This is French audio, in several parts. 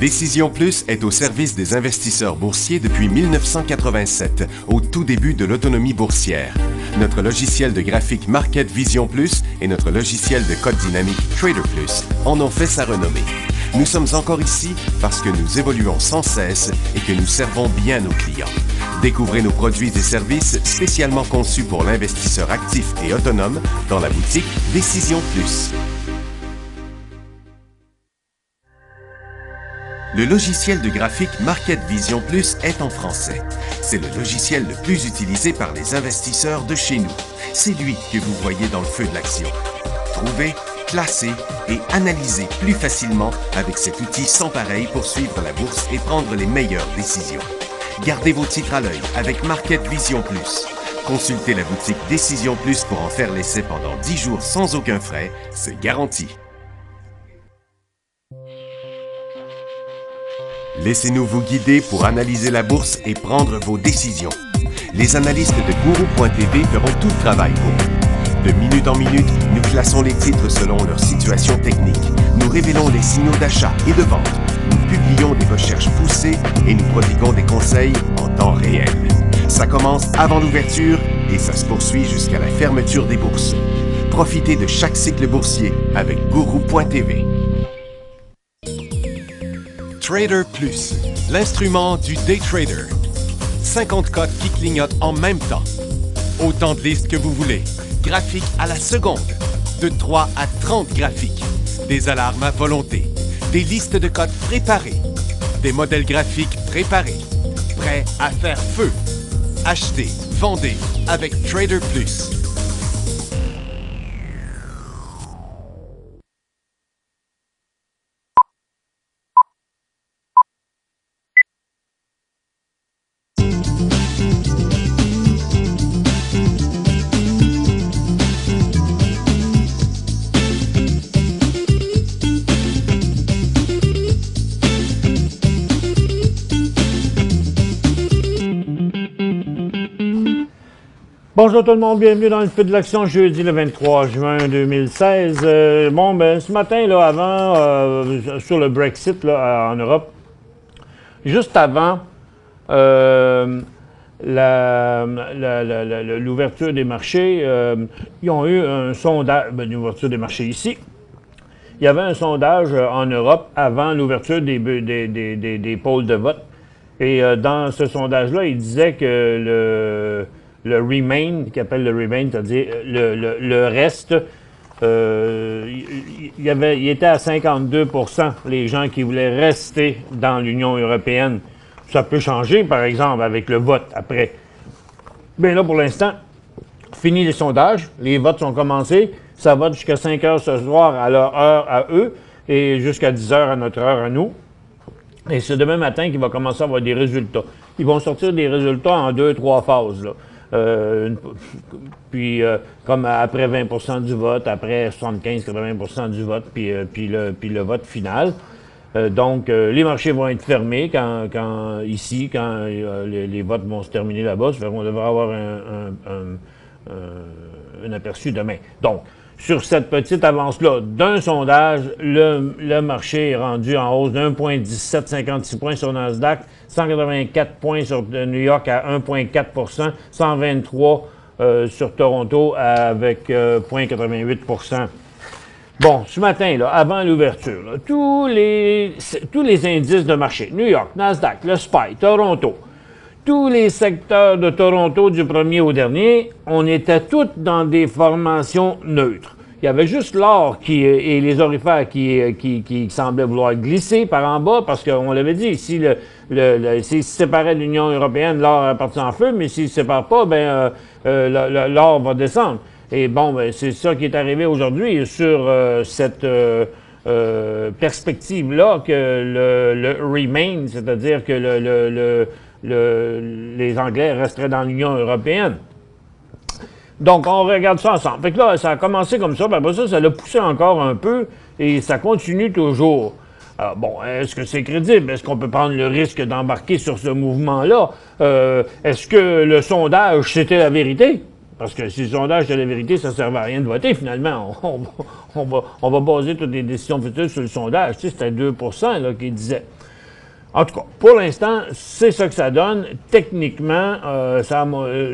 Décision Plus est au service des investisseurs boursiers depuis 1987, au tout début de l'autonomie boursière. Notre logiciel de graphique Market Vision Plus et notre logiciel de code dynamique Trader Plus en ont fait sa renommée. Nous sommes encore ici parce que nous évoluons sans cesse et que nous servons bien nos clients. Découvrez nos produits et services spécialement conçus pour l'investisseur actif et autonome dans la boutique Décision Plus. Le logiciel de graphique Market Vision Plus est en français. C'est le logiciel le plus utilisé par les investisseurs de chez nous. C'est lui que vous voyez dans le feu de l'action. Trouvez, classez et analysez plus facilement avec cet outil sans pareil pour suivre la bourse et prendre les meilleures décisions. Gardez vos titres à l'œil avec Market Vision Plus. Consultez la boutique Décision Plus pour en faire l'essai pendant 10 jours sans aucun frais, c'est garanti. Laissez-nous vous guider pour analyser la bourse et prendre vos décisions. Les analystes de Guru.tv feront tout le travail pour vous. De minute en minute, nous classons les titres selon leur situation technique. Nous révélons les signaux d'achat et de vente. Nous publions des recherches poussées et nous prodiguons des conseils en temps réel. Ça commence avant l'ouverture et ça se poursuit jusqu'à la fermeture des bourses. Profitez de chaque cycle boursier avec Guru.tv. Trader Plus, l'instrument du day trader. 50 cotes qui clignotent en même temps. Autant de listes que vous voulez. Graphiques à la seconde. De 3 à 30 graphiques. Des alarmes à volonté. Des listes de cotes préparées. Des modèles graphiques préparés. Prêts à faire feu. Achetez, vendez avec Trader Plus. Bonjour tout le monde, bienvenue dans le feu de l'action, jeudi le 23 juin 2016. Ce matin, là, avant, sur le Brexit là, en Europe, juste avant l'ouverture des marchés, ils ont eu un sondage, l'ouverture des marchés ici. Il y avait un sondage en Europe avant l'ouverture des pôles de vote. Et dans ce sondage-là, il disait que le Remain, qu'il appelle le Remain, c'est-à-dire le reste, il était à 52 % les gens qui voulaient rester dans l'Union européenne. Ça peut changer, par exemple, avec le vote après. Bien là, pour l'instant, fini les sondages, les votes sont commencés, ça vote jusqu'à 5 heures ce soir à leur heure à eux et jusqu'à 10 heures à notre heure à nous. Et c'est demain matin qu'il va commencer à avoir des résultats. Ils vont sortir des résultats en 2-3 phases, là. Comme après 20 % du vote, après 75-80 % du vote, puis le vote final. Donc, les marchés vont être fermés quand les votes vont se terminer là-bas. Ça fait qu'on devrait avoir un aperçu demain. Donc, sur cette petite avance-là d'un sondage, le marché est rendu en hausse de 1,1756 points sur Nasdaq, 184 points sur New York à 1,4 %, 123 sur Toronto avec 0,88 %. Bon, ce matin, là, avant l'ouverture, là, tous les indices de marché, New York, Nasdaq, le SPY, Toronto, tous les secteurs de Toronto du premier au dernier, on était tous dans des formations neutres. Il y avait juste l'or et les orifères qui semblaient vouloir glisser par en bas, parce qu'on l'avait dit, si s'il se séparait de l'Union européenne, l'or est parti en feu, mais s'il ne se sépare pas, l'or va descendre. Et bon, c'est ça qui est arrivé aujourd'hui sur cette perspective-là que le Remain, c'est-à-dire que les Anglais resteraient dans l'Union européenne. Donc, on regarde ça ensemble. Fait que là, ça a commencé comme ça, puis après ça l'a poussé encore un peu, et ça continue toujours. Alors, bon, est-ce que c'est crédible? Est-ce qu'on peut prendre le risque d'embarquer sur ce mouvement-là? Est-ce que le sondage, c'était la vérité? Parce que si le sondage était la vérité, ça ne servait à rien de voter, finalement. On va baser toutes les décisions futures sur le sondage. Tu sais, c'était 2 % là, qui disait. En tout cas, pour l'instant, c'est ça que ça donne. Techniquement,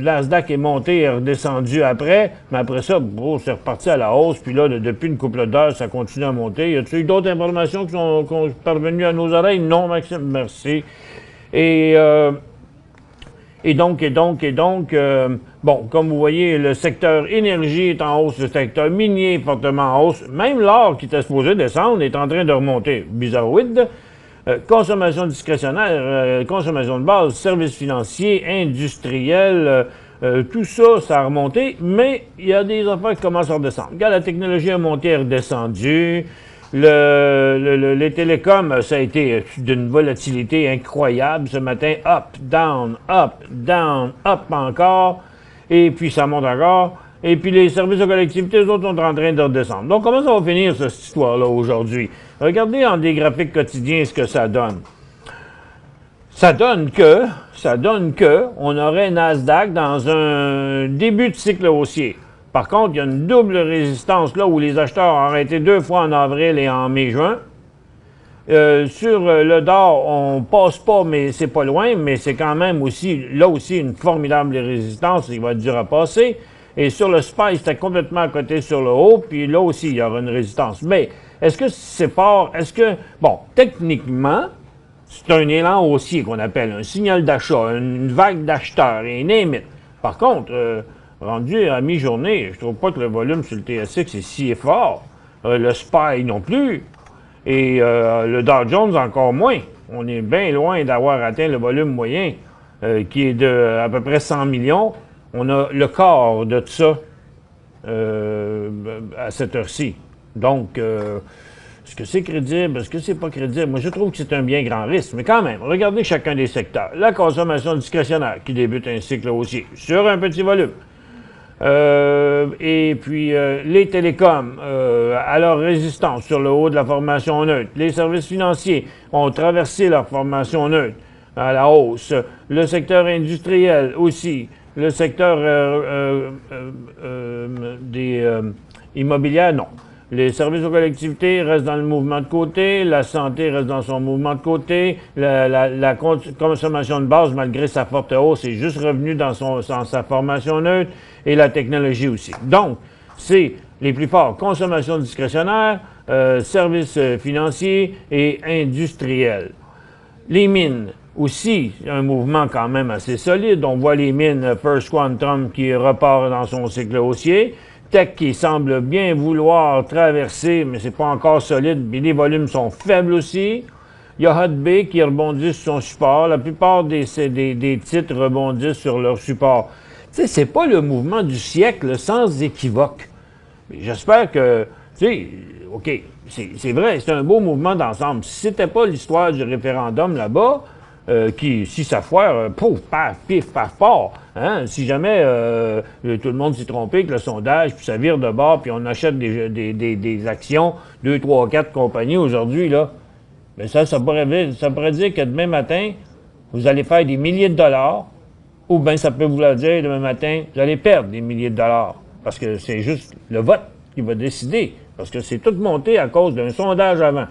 l'Asdaq est monté et redescendu après, mais après ça, c'est reparti à la hausse. Puis là, depuis une couple d'heures, ça continue à monter. Y a-t-il eu d'autres informations qui sont parvenues à nos oreilles? Non, Maxime, merci. Et donc, bon, comme vous voyez, le secteur énergie est en hausse, le secteur minier est fortement en hausse. Même l'or qui était supposé descendre est en train de remonter. Bizarroïde. Consommation discrétionnaire, consommation de base, services financiers, industriels, tout ça, ça a remonté, mais il y a des affaires qui commencent à redescendre. Regarde, la technologie a monté et redescendu. Les télécoms, ça a été d'une volatilité incroyable ce matin. Up, down, encore. Et puis ça monte encore. Et puis les services aux collectivités, eux autres, sont en train de redescendre. Donc, comment ça va finir, cette histoire-là, aujourd'hui? Regardez en des graphiques quotidiens ce que ça donne. Ça donne que on aurait Nasdaq dans un début de cycle haussier. Par contre, il y a une double résistance là où les acheteurs ont arrêté 2 fois en avril et en mai-juin. Sur le DOR, on passe pas, mais c'est pas loin, mais c'est quand même aussi, là aussi, une formidable résistance. Il va être dur à passer. Et sur le SPY, c'était complètement à côté sur le haut, puis là aussi, il y aura une résistance. Mais est-ce que c'est fort? Est-ce que, bon, techniquement, c'est un élan haussier qu'on appelle, un signal d'achat, une vague d'acheteurs, et name it. Par contre, rendu à mi-journée, je trouve pas que le volume sur le TSX est si fort. Le SPY non plus. Et le Dow Jones encore moins. On est bien loin d'avoir atteint le volume moyen, qui est de à peu près 100 millions. On a le quart de ça à cette heure-ci. Donc, est-ce que c'est crédible? Est-ce que c'est pas crédible? Moi, je trouve que c'est un bien grand risque. Mais quand même, regardez chacun des secteurs. La consommation discrétionnaire, qui débute un cycle haussier sur un petit volume. Et puis, les télécoms, à leur résistance sur le haut de la formation neutre. Les services financiers ont traversé leur formation neutre à la hausse. Le secteur industriel aussi. Le secteur des immobilières, non. Les services aux collectivités restent dans le mouvement de côté, la santé reste dans son mouvement de côté, la consommation de base, malgré sa forte hausse, est juste revenue dans sa formation neutre, et la technologie aussi. Donc, c'est les plus forts, consommation discrétionnaire, services financiers et industriels. Les mines, aussi, un mouvement quand même assez solide. On voit les mines First Quantum qui repart dans son cycle haussier. Tech qui semble bien vouloir traverser, mais c'est pas encore solide. Mais les volumes sont faibles aussi. Il y a Hut Bay qui rebondit sur son support. La plupart des titres rebondissent sur leur support. Tu sais, c'est pas le mouvement du siècle sans équivoque. J'espère que, tu sais, OK, c'est vrai, c'est un beau mouvement d'ensemble. Si c'était pas l'histoire du référendum là-bas, qui, si ça foire, pouf, paf, pif, paf, fort. Hein? Si jamais tout le monde s'est trompé avec le sondage, puis ça vire de bord, puis on achète des actions, 2, 3, 4 compagnies aujourd'hui, là, bien ça pourrait dire que demain matin, vous allez faire des milliers de dollars, ou bien ça peut vouloir dire demain matin, vous allez perdre des milliers de dollars. Parce que c'est juste le vote qui va décider. Parce que c'est tout monté à cause d'un sondage avant.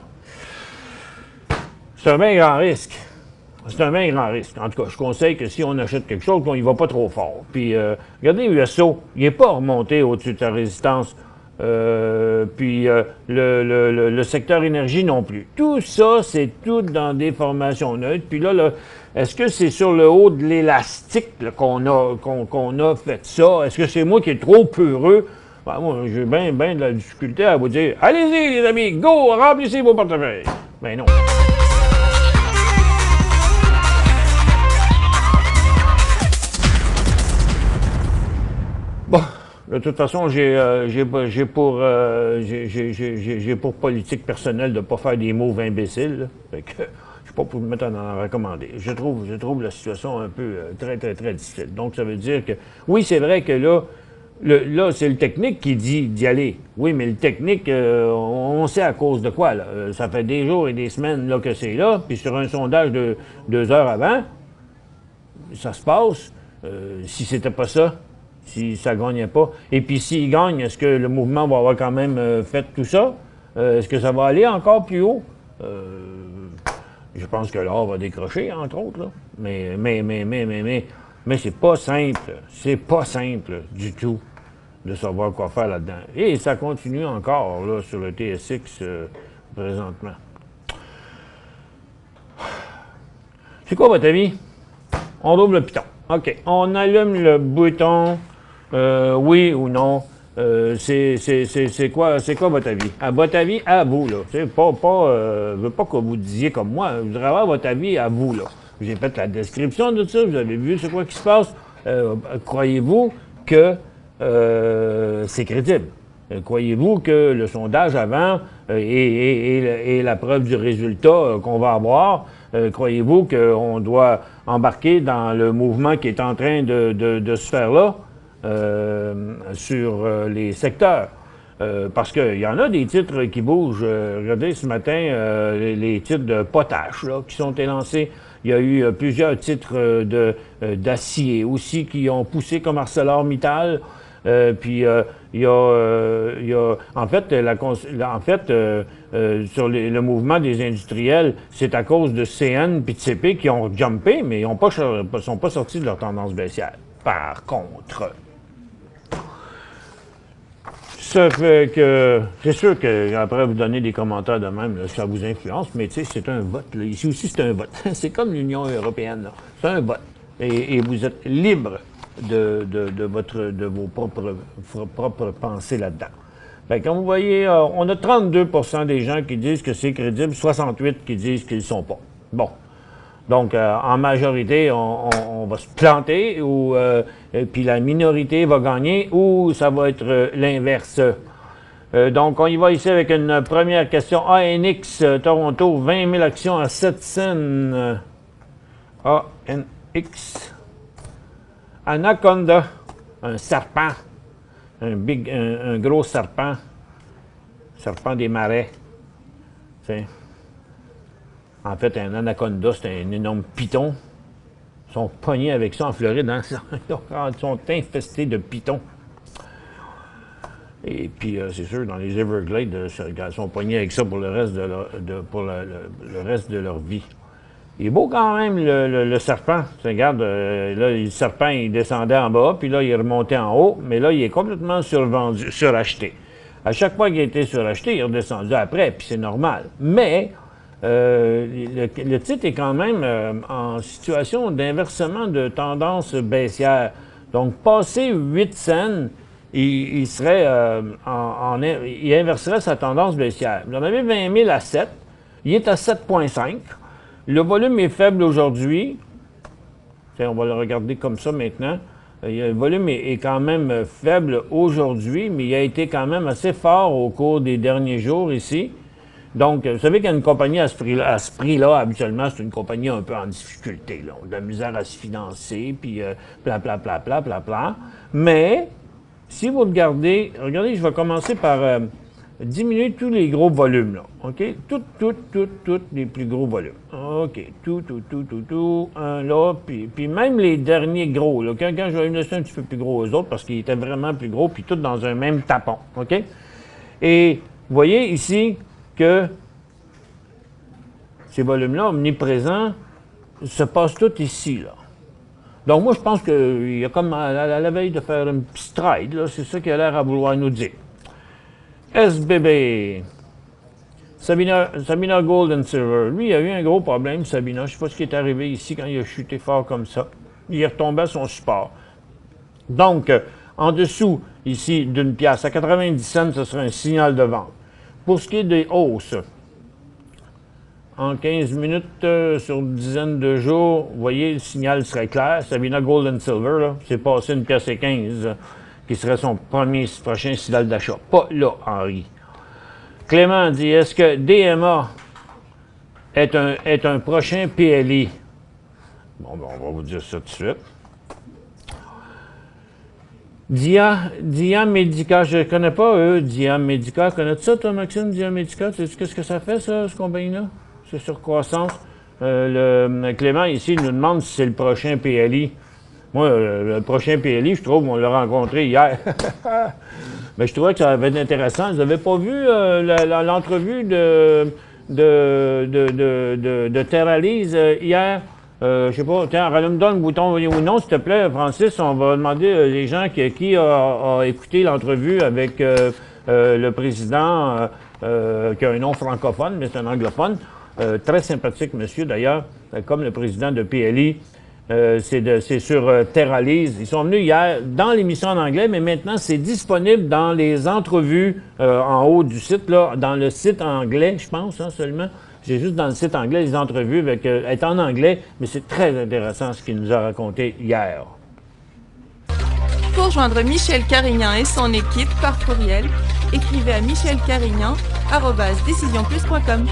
C'est un bien grand risque. C'est un bien grand risque. En tout cas, je conseille que si on achète quelque chose, qu'on y va pas trop fort. Puis, regardez USO, il n'est pas remonté au-dessus de sa résistance. Puis, le secteur énergie non plus. Tout ça, c'est tout dans des formations neutres. Puis là, est-ce que c'est sur le haut de l'élastique qu'on a fait ça? Est-ce que c'est moi qui est trop peureux? Ben, moi, j'ai bien de la difficulté à vous dire « Allez-y, les amis, go, remplissez vos portefeuilles! » Ben non. Bon, de toute façon, j'ai pour politique personnelle de ne pas faire des moves imbéciles. Fait que, je ne suis pas pour me mettre à en recommander. Je trouve la situation un peu très difficile. Donc, ça veut dire que, oui, c'est vrai que là, c'est le technique qui dit d'y aller. Oui, mais le technique, on sait à cause de quoi, là. Ça fait des jours et des semaines là, que c'est là, puis sur un sondage de 2 heures avant, ça se passe. Si c'était pas ça, si ça gagnait pas. Et puis s'il gagne, est-ce que le mouvement va avoir quand même fait tout ça? Est-ce que ça va aller encore plus haut? Je pense que l'or va décrocher, entre autres, là. Mais c'est pas simple. C'est pas simple du tout de savoir quoi faire là-dedans. Et ça continue encore, là, sur le TSX présentement. C'est quoi votre avis? On ouvre le piton. OK. On allume le bouton oui ou non. C'est quoi votre avis? À votre avis, à vous, là. Je veux pas que vous disiez comme moi. Je voudrais avoir votre avis à vous, là. J'ai fait la description de ça. Vous avez vu c'est quoi qui se passe. Croyez-vous que c'est crédible? Croyez-vous que le sondage avant et la preuve du résultat qu'on va avoir, croyez-vous qu'on doit embarquer dans le mouvement qui est en train de se faire là sur les secteurs? Parce qu'il y en a des titres qui bougent. Regardez ce matin les titres de potache là, qui sont élancés. Il y a eu plusieurs titres d'acier aussi qui ont poussé comme ArcelorMittal. Puis il y a en fait sur le mouvement des industriels, c'est à cause de CN puis de CP qui ont jumpé, mais ils sont pas sortis de leur tendance baissière. Par contre, ça fait que c'est sûr qu'après vous donner des commentaires de même, là, ça vous influence, mais tu sais, c'est un vote. Là. Ici aussi, c'est un vote. C'est comme l'Union européenne. C'est un vote. Et vous êtes libre de vos propres pensées là-dedans. Comme vous voyez, on a 32 % des gens qui disent que c'est crédible, 68 qui disent qu'ils ne sont pas. Bon. Donc, en majorité, on va se planter, ou puis la minorité va gagner, ou ça va être l'inverse. Donc, on y va ici avec une première question. ANX, Toronto, 20 000 actions à 7 cents. ANX. Anaconda, un serpent, un gros serpent des marais. T'sais. En fait, un anaconda, c'est un énorme python. Ils sont pognés avec ça en Floride, hein? Ils sont infestés de pythons. Et puis, c'est sûr, dans les Everglades, ils sont pognés avec ça pour le reste le reste de leur vie. Il est beau quand même, le serpent. Regarde, là, le serpent, il descendait en bas, puis là, il est remonté en haut, mais là, il est complètement suracheté. À chaque fois qu'il a été suracheté, il est redescendu après, puis c'est normal. Mais, le titre est quand même en situation d'inversement de tendance baissière. Donc, passé 8 cents, il serait il inverserait sa tendance baissière. Vous en avez 20 000 à 7. Il est à 7,5. Le volume est faible aujourd'hui. On va le regarder comme ça maintenant. Le volume est quand même faible aujourd'hui, mais il a été quand même assez fort au cours des derniers jours ici. Donc, vous savez qu'une compagnie à ce prix-là, habituellement, c'est une compagnie un peu en difficulté. Là. On a de la misère à se financer, puis bla. Mais, si vous regardez, je vais commencer par diminuer tous les gros volumes, là. OK? Tous les plus gros volumes. OK. Un là, puis même les derniers gros, là. Quand je vais laisser un petit peu plus gros aux autres, parce qu'ils étaient vraiment plus gros, puis tous dans un même tapon. OK? Et, vous voyez ici que ces volumes-là, omniprésents, se passent tous ici, là. Donc, moi, je pense qu'il y a comme à la veille de faire un petit stride, là. C'est ça qu'il a l'air à vouloir nous dire. SBB. Sabina Gold and Silver. Lui, il a eu un gros problème, Sabina. Je ne sais pas ce qui est arrivé ici quand il a chuté fort comme ça. Il est retombé à son support. Donc, en dessous, ici, d'une pièce, à 90 cents, ce serait un signal de vente. Pour ce qui est des hausses, en 15 minutes sur une dizaine de jours, vous voyez, le signal serait clair. Sabina Gold and Silver, c'est passé une pièce et 15, qui serait son prochain signal d'achat. Pas là, Henri. Clément dit, est-ce que DMA est un prochain PLI? Bon, ben, on va vous dire ça tout de suite. Dia Medica, je ne connais pas eux, Dia Medica. Connais-tu ça, toi, Maxime, Dia Medica? Qu'est-ce que ça fait, ça, cette compagnie-là? C'est sur croissance. Clément, ici, nous demande si c'est le prochain PLI. Moi, le prochain PLI, je trouve, on l'a rencontré hier. Mais je trouvais que ça avait été intéressant. Vous n'avez pas vu l'entrevue de Terralise hier. Je sais pas, tiens, rallume-toi le bouton oui ou non, s'il te plaît, Francis. On va demander les gens qui a écouté l'entrevue avec le président, qui a un nom francophone, mais c'est un anglophone. Très sympathique monsieur, d'ailleurs, comme le président de PLI. C'est sur Terralise. Ils sont venus hier dans l'émission en anglais, mais maintenant, c'est disponible dans les entrevues en haut du site, là, dans le site anglais, je pense, hein, seulement. J'ai juste dans le site anglais les entrevues avec, est en anglais, mais c'est très intéressant ce qu'il nous a raconté hier. Pour joindre Michel Carignan et son équipe par courriel, écrivez à michelcarignan@decisionplus.com.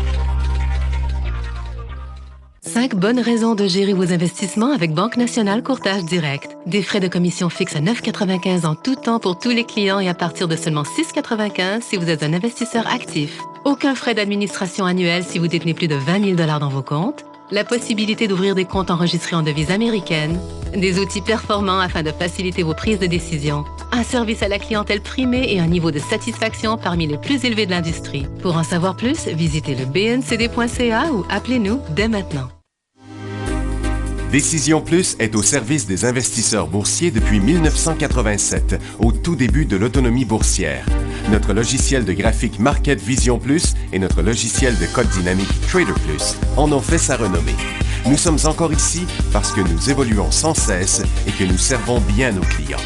5 bonnes raisons de gérer vos investissements avec Banque Nationale Courtage Direct. Des frais de commission fixes à 9,95 en tout temps pour tous les clients et à partir de seulement 6,95 si vous êtes un investisseur actif. Aucun frais d'administration annuel si vous détenez plus de 20 000 $ dans vos comptes. La possibilité d'ouvrir des comptes enregistrés en devise américaine. Des outils performants afin de faciliter vos prises de décision. Un service à la clientèle primé et un niveau de satisfaction parmi les plus élevés de l'industrie. Pour en savoir plus, visitez le bncd.ca ou appelez-nous dès maintenant. Décision Plus est au service des investisseurs boursiers depuis 1987, au tout début de l'autonomie boursière. Notre logiciel de graphique Market Vision Plus et notre logiciel de code dynamique Trader Plus en ont fait sa renommée. Nous sommes encore ici parce que nous évoluons sans cesse et que nous servons bien nos clients.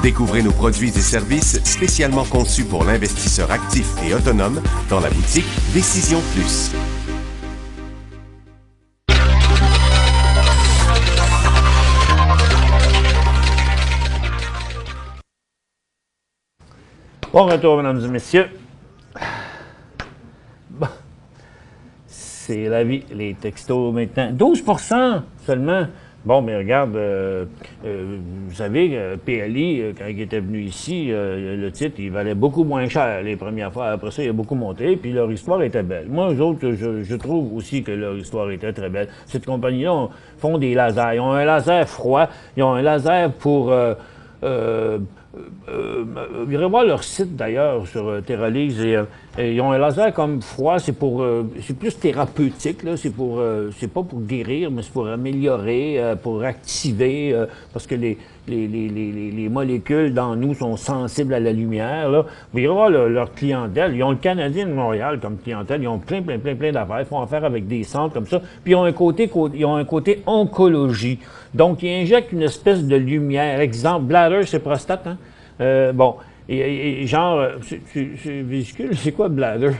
Découvrez nos produits et services spécialement conçus pour l'investisseur actif et autonome dans la boutique Décision Plus. Bon retour, mesdames et messieurs. Bon. C'est la vie, les textos maintenant. 12 % seulement. Bon, mais regarde, vous savez, PLI, quand il était venu ici, le titre, il valait beaucoup moins cher les premières fois. Après ça, il a beaucoup monté, puis leur histoire était belle. Moi, eux autres, je trouve aussi que leur histoire était très belle. Cette compagnie-là font des lasers. Ils ont un laser froid, ils ont un laser pour... vous irez voir leur site d'ailleurs sur Terralise et ils ont un laser comme froid, c'est pour c'est plus thérapeutique là, c'est pas pour guérir, mais c'est pour améliorer, pour activer, parce que les molécules dans nous sont sensibles à la lumière. Là. Vous irez voir leur clientèle. Ils ont le Canadien de Montréal comme clientèle. Ils ont plein d'affaires. Ils font affaire avec des centres comme ça. Puis ils ont un côté oncologie. Donc, ils injectent une espèce de lumière. Exemple, bladder, c'est prostate, hein? Bon. Genre, c'est vésicule, c'est quoi bladder?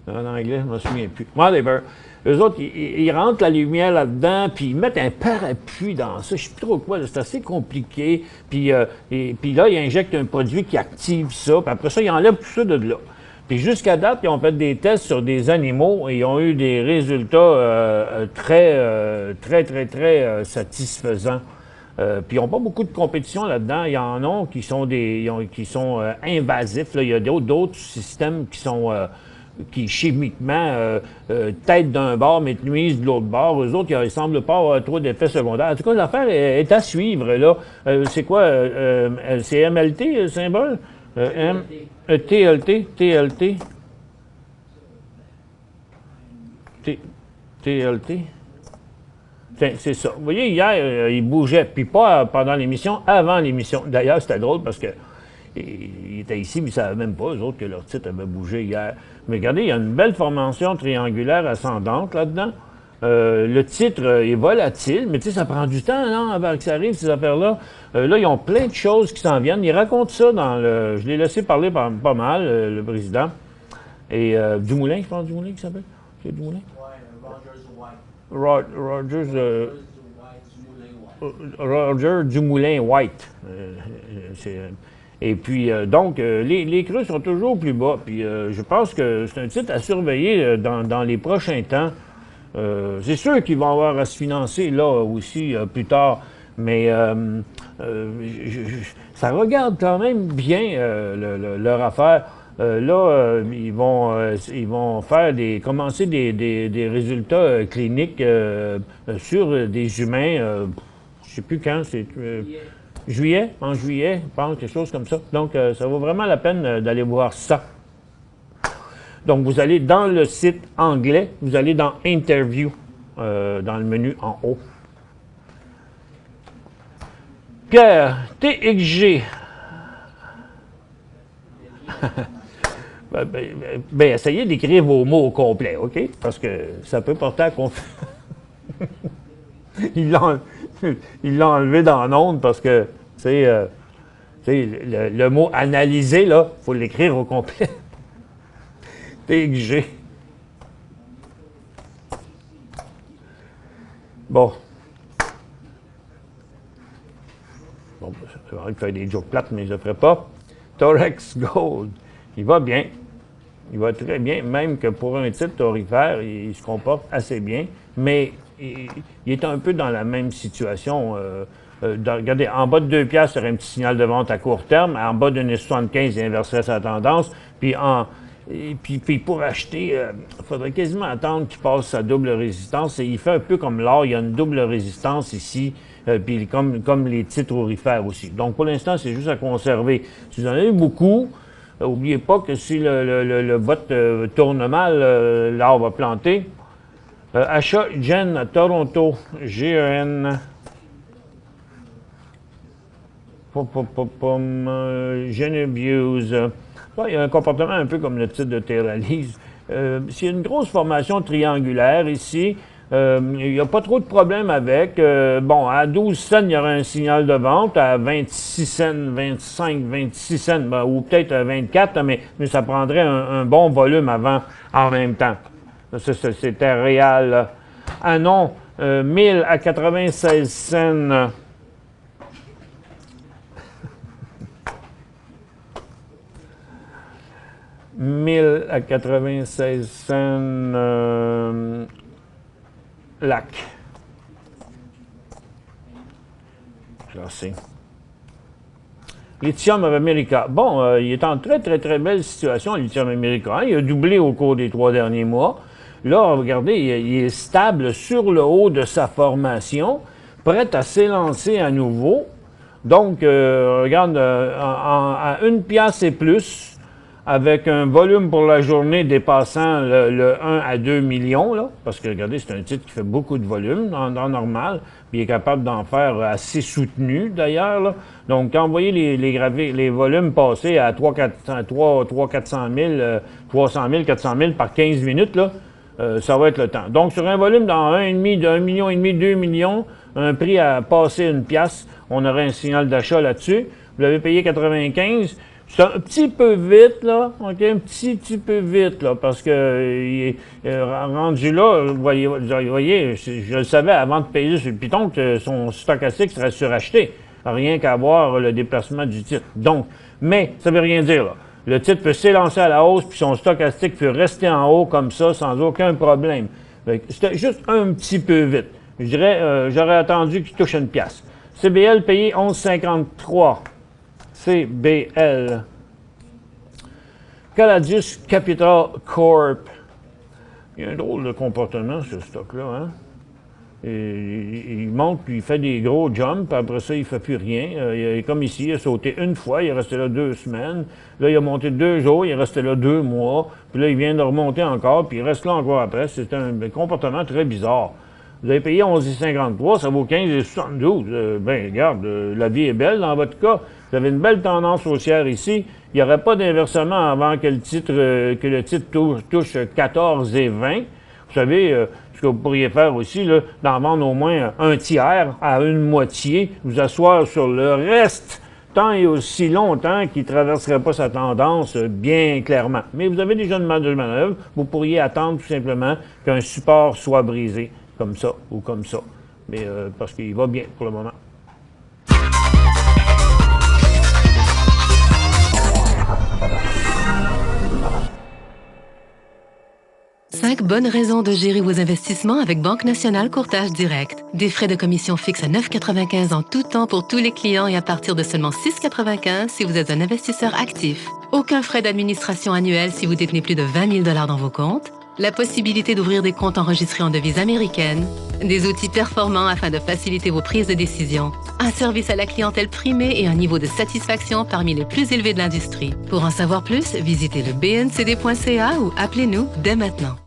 En anglais, je me souviens plus. Whatever. Eux autres, ils rentrent la lumière là-dedans, puis ils mettent un parapluie dans ça. Je sais plus trop quoi, c'est assez compliqué. Puis là, ils injectent un produit qui active ça, puis après ça, ils enlèvent tout ça de là. Puis jusqu'à date, ils ont fait des tests sur des animaux et ils ont eu des résultats très satisfaisants. Puis ils n'ont pas beaucoup de compétition là-dedans. Il y en a qui sont invasifs. Là. Il y a d'autres systèmes qui sont qui chimiquement tête d'un bord, mais nuisent de l'autre bord. Eux autres, ils ne semblent pas avoir trop d'effets secondaires. En tout cas, l'affaire est à suivre. Là. C'est quoi? C'est MLT, le symbole? TLT. C'est ça. Vous voyez, hier, il bougeait, puis pas pendant l'émission, avant l'émission. D'ailleurs, c'était drôle parce que il était ici, mais ils ne savaient même pas, eux autres, que leur titre avait bougé hier. Mais regardez, il y a une belle formation triangulaire ascendante là-dedans. Le titre est volatile, mais tu sais, ça prend du temps là, avant que ça arrive, ces affaires-là. Là, ils ont plein de choses qui s'en viennent. Ils racontent ça dans le... Je l'ai laissé parler pas mal, le président. Et Dumoulin, je pense, Dumoulin qui s'appelle? C'est Dumoulin? Roger Dumoulin White. Et puis, donc, les crues sont toujours plus bas. Puis, je pense que c'est un titre à surveiller dans les prochains temps. C'est sûr qu'ils vont avoir à se financer là aussi plus tard, mais ça regarde quand même bien leur affaire. Là, ils vont commencer des résultats cliniques sur des humains. Je sais plus quand, c'est juillet, en juillet, je pense, quelque chose comme ça. Donc, ça vaut vraiment la peine d'aller voir ça. Donc, vous allez dans le site anglais, vous allez dans Interview, dans le menu en haut. Pierre, TXG. Ben, essayez d'écrire vos mots au complet, OK? Parce que ça peut porter à confusion. Il l'a enlevé dans l'onde parce que, tu sais, le mot analyser, là, il faut l'écrire au complet. TXG. Bon. Bon, c'est vrai que faire des jokes plates, mais je ne le ferai pas. Torex Gold. Il va bien. Il va très bien, même que pour un titre aurifère, il se comporte assez bien, mais il est un peu dans la même situation. Regardez, en bas de 2 piastres, il y aurait un petit signal de vente à court terme. En bas de 1,75, il inverserait sa tendance. Puis pour acheter, il faudrait quasiment attendre qu'il passe sa double résistance. Et il fait un peu comme l'or, il y a une double résistance ici, puis comme les titres aurifères aussi. Donc pour l'instant, c'est juste à conserver. Si vous en avez beaucoup, n'oubliez pas que si le vote tourne mal, l'or va planter. Achat Gen à Toronto, GEN. Genevieve. Il y a un comportement un peu comme le titre de Terralise. C'est une grosse formation triangulaire ici. Il n'y a pas trop de problème avec. Bon, à 12 cents, il y aura un signal de vente. À 26 cents, 25, 26 cents, ben, ou peut-être à 24, mais ça prendrait un bon volume avant, en même temps. C'était réel. Là. Ah non, 1000 à 96 cents. « 1000 à 96 cents lac. Classé. Lithium America. Bon, il est en très, très, très belle situation, Lithium America. Hein? Il a doublé au cours des 3 derniers mois. Là, regardez, il est stable sur le haut de sa formation, prêt à s'élancer à nouveau. Donc, regarde, à 1 piastre et plus, avec un volume pour la journée dépassant le 1 à 2 millions, là, parce que, regardez, c'est un titre qui fait beaucoup de volume en normal, puis il est capable d'en faire assez soutenu, d'ailleurs. Là. Donc, quand vous voyez les volumes passer à 400 000, 300 000, 400 000 par 15 minutes, là, ça va être le temps. Donc, sur un volume dans 1,5, de 1,5 million, 2 millions, un prix à passer 1 piastre, on aurait un signal d'achat là-dessus. Vous l'avez payé 95. C'est un petit peu vite, là, OK? Un petit peu vite, là, parce que rendu là, vous voyez, je le savais avant de payer sur le Python que son stochastique serait suracheté. Rien qu'à voir le déplacement du titre. Donc, mais ça veut rien dire, là. Le titre peut s'élancer à la hausse, puis son stochastique peut rester en haut comme ça, sans aucun problème. C'était juste un petit peu vite. Je dirais, j'aurais attendu qu'il touche 1 piastre. CBL payé 11,53. CBL. Caladius Capital Corp. Il y a un drôle de comportement, ce stock-là. Hein? Il monte, puis il fait des gros jumps, puis après ça, il ne fait plus rien. Comme ici, il a sauté une fois, il est resté là 2 semaines. Là, il a monté 2 jours, il est resté là 2 mois. Puis là, il vient de remonter encore, puis il reste là encore après. C'est un comportement très bizarre. Vous avez payé 11,53, ça vaut 15,72. Ben, regarde, la vie est belle dans votre cas. Vous avez une belle tendance haussière ici. Il n'y aurait pas d'inversement avant que le titre touche 14,20. Vous savez, ce que vous pourriez faire aussi, là, d'en vendre au moins un tiers à une moitié, vous asseoir sur le reste, tant et aussi longtemps qu'il ne traverserait pas sa tendance bien clairement. Mais vous avez déjà une marge de manœuvre. Vous pourriez attendre tout simplement qu'un support soit brisé. Comme ça ou comme ça. Mais parce qu'il va bien pour le moment. Cinq bonnes raisons de gérer vos investissements avec Banque Nationale Courtage Direct. Des frais de commission fixes à 9,95 en tout temps pour tous les clients et à partir de seulement 6,95 si vous êtes un investisseur actif. Aucun frais d'administration annuel si vous détenez plus de 20 000 $ dans vos comptes. la possibilité d'ouvrir des comptes enregistrés en devises américaines, des outils performants afin de faciliter vos prises de décision, un service à la clientèle primé et un niveau de satisfaction parmi les plus élevés de l'industrie. Pour en savoir plus, visitez le bncd.ca ou appelez-nous dès maintenant.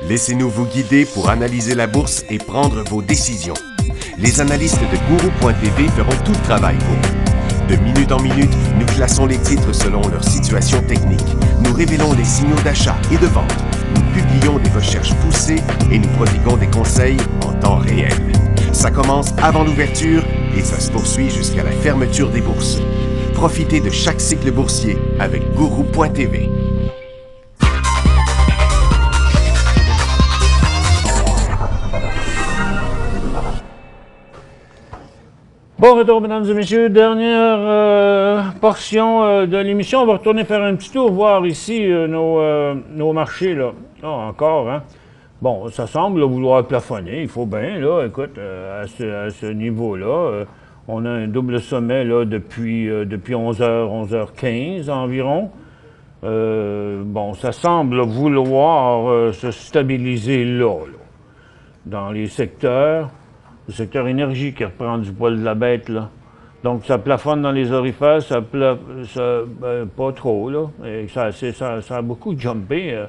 Laissez-nous vous guider pour analyser la bourse et prendre vos décisions. Les analystes de Guru.tv feront tout le travail pour vous. De minute en minute, nous classons les titres selon leur situation technique. Nous révélons les signaux d'achat et de vente. Nous publions des recherches poussées et nous prodiguons des conseils en temps réel. Ça commence avant l'ouverture et ça se poursuit jusqu'à la fermeture des bourses. Profitez de chaque cycle boursier avec Guru.tv. Bon retour, mesdames et messieurs. Dernière portion de l'émission. On va retourner faire un petit tour, voir ici nos marchés, là. Ah, encore, hein? Bon, ça semble vouloir plafonner. Il faut bien, là, écoute, à ce niveau-là, on a un double sommet, là, depuis 11h, 11h15 environ. Bon, ça semble vouloir se stabiliser là, dans les secteurs. Le secteur énergie qui reprend du poil de la bête, là. Donc, ça plafonne dans les orifères, pas trop, là. Et ça a beaucoup jumpé.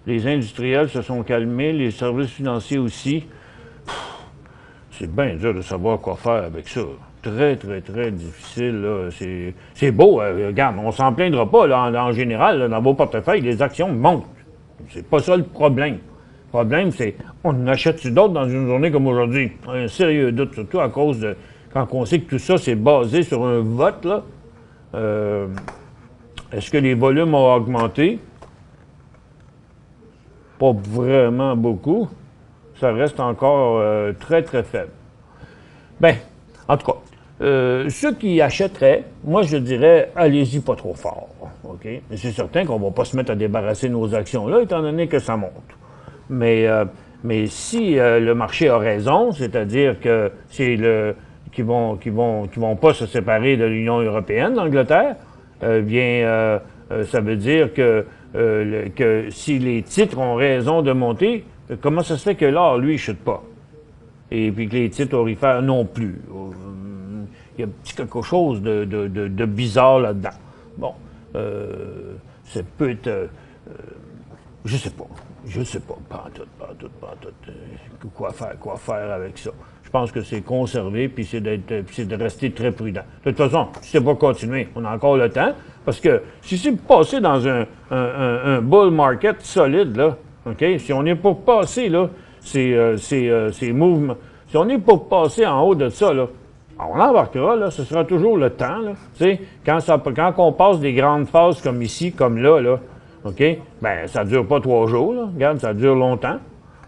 Les industriels se sont calmés, les services financiers aussi. C'est bien dur de savoir quoi faire avec ça. Très, très, très difficile, là. C'est beau, regarde, on s'en plaindra pas, là, en général, là, dans vos portefeuilles, les actions montent. C'est pas ça le problème. Le problème, c'est on en achète-tu d'autres dans une journée comme aujourd'hui? Un sérieux doute, surtout à cause de... Quand on sait que tout ça, c'est basé sur un vote, là. Est-ce que les volumes ont augmenté? Pas vraiment beaucoup. Ça reste encore très, très faible. Bien, en tout cas, ceux qui achèteraient, moi, je dirais, allez-y pas trop fort, OK? Mais c'est certain qu'on ne va pas se mettre à débarrasser nos actions là, étant donné que ça monte. Mais si le marché a raison, c'est-à-dire que c'est qu'ils vont pas se séparer de l'Union européenne, l'Angleterre, ça veut dire que si les titres ont raison de monter, comment ça se fait que l'or, lui, ne chute pas? Et puis que les titres orifères non plus. Il y a quelque chose de bizarre là-dedans. Bon, ça peut être... je sais pas, pas en tout. Quoi faire avec ça? Je pense que c'est conserver, puis c'est de rester très prudent. De toute façon, si c'est pas continuer, on a encore le temps, parce que si c'est passé dans un bull market solide, là, OK? Si on n'est pas passé, là, ces mouvements, si on n'est pas passé en haut de ça, là, on embarquera, là, ce sera toujours le temps, là. Tu sais, quand on passe des grandes phases comme ici, comme là, OK? Bien, ça dure pas 3 jours, là. Regarde, ça dure longtemps.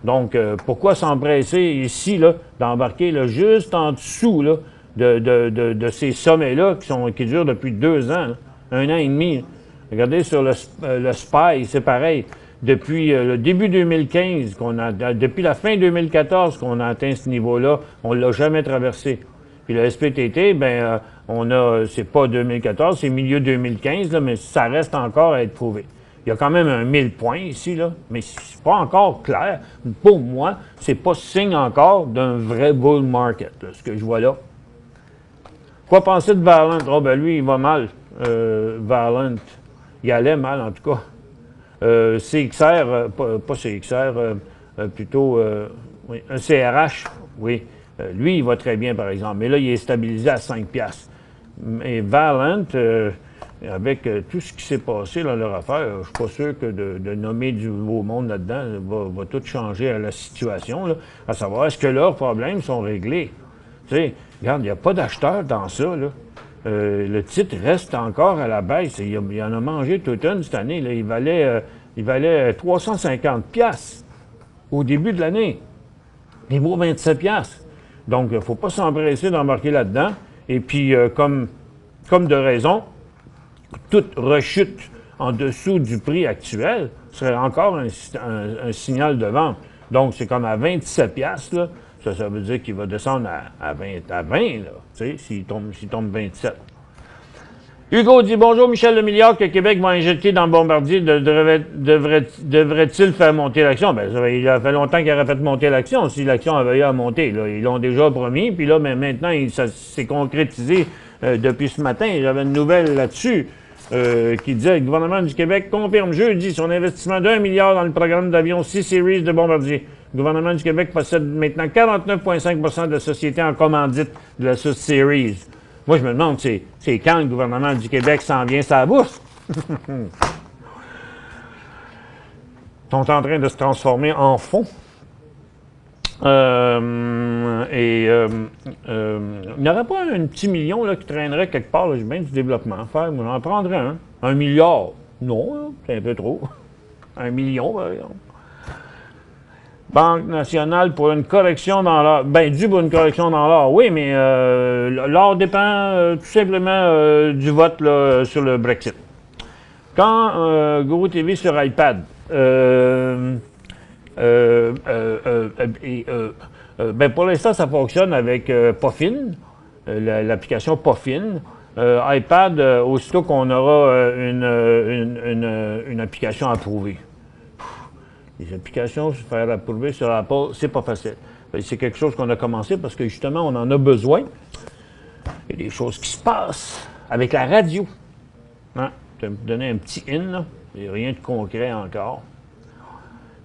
Donc, pourquoi s'empresser ici, là, d'embarquer, là, juste en dessous, là, de ces sommets-là qui durent depuis 2 ans, là, 1 an et demi. Là. Regardez sur le SPY, c'est pareil. Depuis le début 2015, depuis la fin 2014 qu'on a atteint ce niveau-là, on l'a jamais traversé. Puis le SPTT, c'est pas 2014, c'est milieu 2015, là, mais ça reste encore à être prouvé. Il y a quand même un 1000 points ici, là, mais c'est pas encore clair. Pour moi, c'est pas signe encore d'un vrai bull market, là, ce que je vois là. Quoi penser de Valent? Oh, ben lui, il va mal. Valent, il allait mal, en tout cas. CXR, pas CXR, plutôt oui, un CRH, oui. Lui, il va très bien, par exemple. Mais là, il est stabilisé à 5 $. Et Valent, avec tout ce qui s'est passé dans leur affaire, je suis pas sûr que de nommer du nouveau monde là-dedans va tout changer à la situation, là, à savoir, est-ce que leurs problèmes sont réglés? Tu sais, regarde, il n'y a pas d'acheteurs dans ça, là. Le titre reste encore à la baisse. Il en a mangé toute une cette année, là. Il valait 350 $ au début de l'année. Il vaut 27 $. Donc, il ne faut pas s'empresser d'embarquer là-dedans. Et puis, comme de raison, toute rechute en dessous du prix actuel serait encore un signal de vente. Donc, c'est comme à 27 $, là. Ça veut dire qu'il va descendre à 20, là, tu sais, s'il tombe 27. Hugo dit « Bonjour, Michel le milliard que Québec va injecter dans le bombardier. Devrait-il faire monter l'action? » Bien, il a fait longtemps qu'il aurait fait monter l'action, si l'action avait eu à monter. Là. Ils l'ont déjà promis, puis là, mais maintenant, ça s'est concrétisé depuis ce matin. J'avais une nouvelle là-dessus qui disait « Le gouvernement du Québec confirme jeudi son investissement d'1 milliard dans le programme d'avions C-Series de bombardier. Le gouvernement du Québec possède maintenant 49,5 de la société en commandite de la C-Series. » Moi, je me demande, c'est quand le gouvernement du Québec s'en vient sur la bourse? Ils sont en train de se transformer en fonds. Il n'y aurait pas un petit million là, qui traînerait quelque part, j'ai bien du développement à faire. Moi, j'en prendrais un. 1 milliard. Non, c'est un peu trop. 1 million, par exemple. Banque nationale pour une correction dans l'or. Bien, dû pour une correction dans l'or, oui, mais l'or dépend tout simplement du vote là, sur le Brexit. Quand Guru TV sur iPad, ben pour l'instant, ça fonctionne avec Puffin, l'application Puffin. iPad, aussitôt qu'on aura une application approuvée. Les applications se faire approuver sur Apple, c'est pas facile. C'est quelque chose qu'on a commencé parce que justement, on en a besoin. Il y a des choses qui se passent avec la radio. Hein? Je vais me donner un petit in, là. Il n'y a rien de concret encore.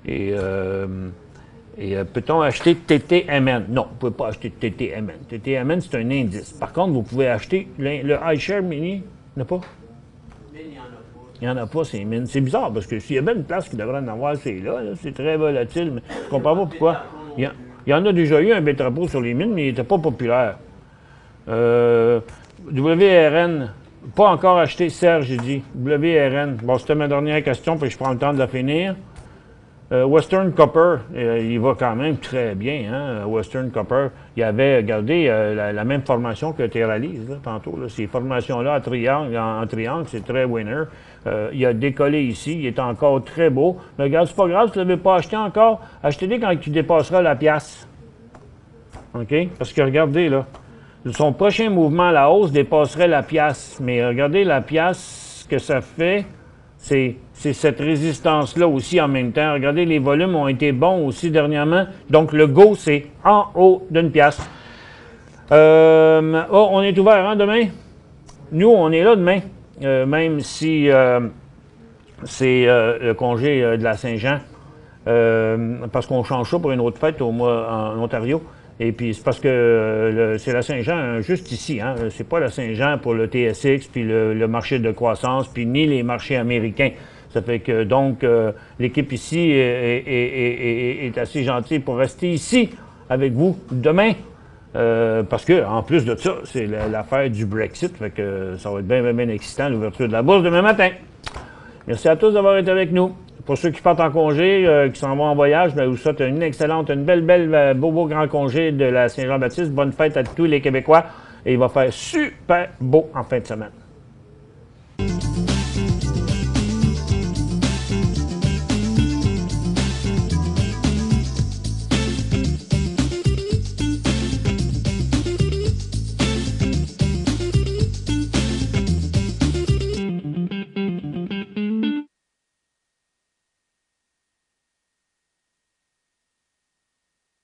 Et peut-on acheter TTMN? Non, vous ne pouvez pas acheter TTMN. TTMN, c'est un indice. Par contre, vous pouvez acheter le iShare Mini. Il n'y en a pas? Il n'y en a pas, c'est mine. C'est bizarre, parce que s'il y a bien une place qui devrait en avoir, c'est là. C'est très volatile, mais je ne comprends pas pourquoi. Il y en a déjà eu un Betrapo sur les mines, mais il n'était pas populaire. WRN, pas encore acheté, Serge, j'ai dit. WRN. Bon, c'était ma dernière question, puis je prends le temps de la finir. Western Copper, il va quand même très bien, hein? Western Copper. Il avait, regardez, la même formation que Terralise, là, tantôt. Là. Ces formations-là en triangle, c'est très winner. Il a décollé ici, il est encore très beau. Mais regarde, c'est pas grave, si vous ne l'avez pas acheté encore, achetez-le quand il dépassera la pièce. OK? Parce que regardez, là, son prochain mouvement à la hausse dépasserait la pièce. Mais regardez la pièce, ce que ça fait. C'est cette résistance-là aussi en même temps. Regardez, les volumes ont été bons aussi dernièrement. Donc, le go, c'est en haut d'une pièce. Oh, on est ouvert, hein, demain? Nous, on est là demain. Même si c'est le congé de la Saint-Jean. Parce qu'on change ça pour une autre fête en Ontario. Et puis, c'est parce que c'est la Saint-Jean juste ici. Hein? C'est pas la Saint-Jean pour le TSX, puis le marché de croissance, puis ni les marchés américains. Ça fait que, donc, l'équipe ici est assez gentille pour rester ici avec vous demain. Parce que, en plus de ça, c'est l'affaire du Brexit. Fait que ça va être bien, bien excitant, l'ouverture de la bourse demain matin. Merci à tous d'avoir été avec nous. Pour ceux qui partent en congé, qui s'en vont en voyage, ben, vous souhaite une belle, beau grand congé de la Saint-Jean-Baptiste. Bonne fête à tous les Québécois. Et il va faire super beau en fin de semaine.